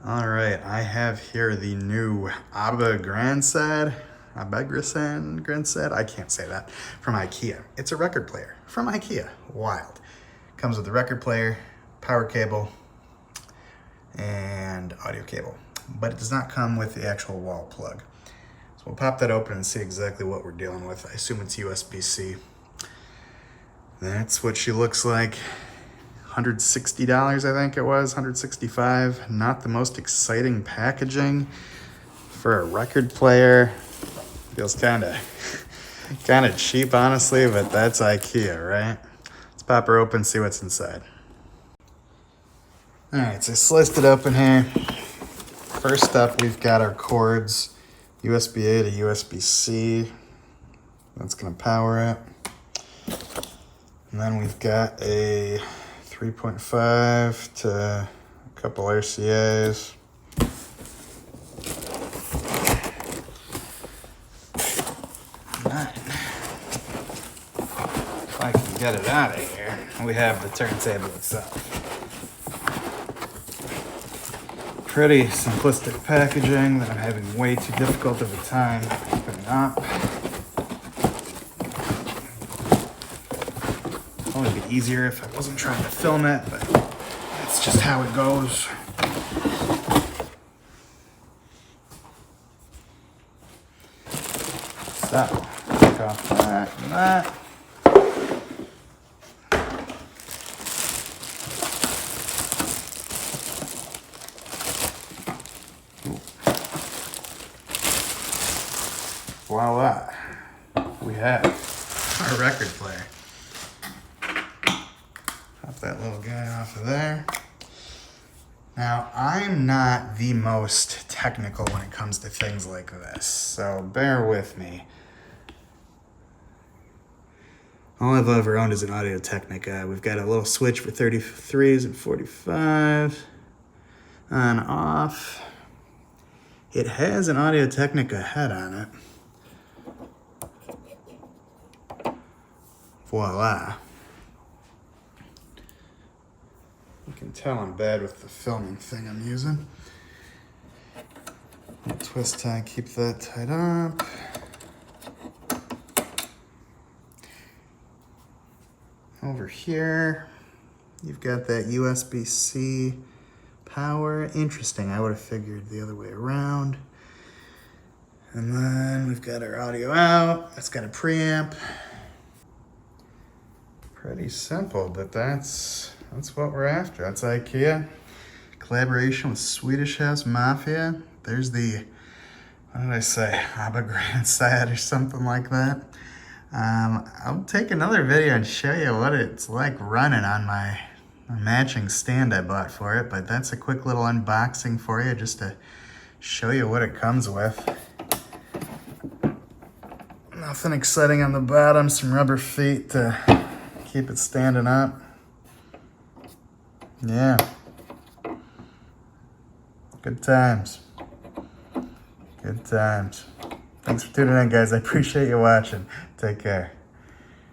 All right, I have here the new OBEGRANSAD, OBEGRANSAD, I can't say that, from IKEA. It's a record player from IKEA, wild. Comes with a record player, power cable, and audio cable, but it does not come with the actual wall plug. So we'll pop that open and see exactly what we're dealing with. I assume it's USB-C. That's what she looks like. $160, I think it was, $165. Not the most exciting packaging for a record player. Feels kind of cheap, honestly, but that's IKEA, right? Let's pop her open, see what's inside. All right, so I sliced it open here. First up, we've got our cords, USB-A to USB-C. That's gonna power it. And then we've got a 3.5 to a couple RCAs. If I can get it out of here, we have the turntable itself. Pretty simplistic packaging that I'm having way too difficult of a time opening up. It'd only be easier if I wasn't trying to film it, but that's just how it goes. So, take off that and that. Voila, we have our record player. Pop that little guy off of there. Now, I'm not the most technical when it comes to things like this, so bear with me. All I've ever owned is an Audio-Technica. We've got a little switch for 33s and 45s. On off. It has an Audio-Technica head on it. Voila. You can tell I'm bad with the filming thing I'm using. Twist tie, keep that tied up. Over here, you've got that USB-C power. Interesting, I would have figured the other way around. And then we've got our audio out. It's got a preamp. Pretty simple, but that's what we're after. That's IKEA. Collaboration with Swedish House Mafia. There's the, what did I say, OBEGRANSAD or something like that. I'll take another video and show you what it's like running on my matching stand I bought for it, but that's a quick little unboxing for you just to show you what it comes with. Nothing exciting on the bottom, some rubber feet to keep it standing up. Yeah. Good times. Good times. Thanks for tuning in, guys. I appreciate you watching. Take care.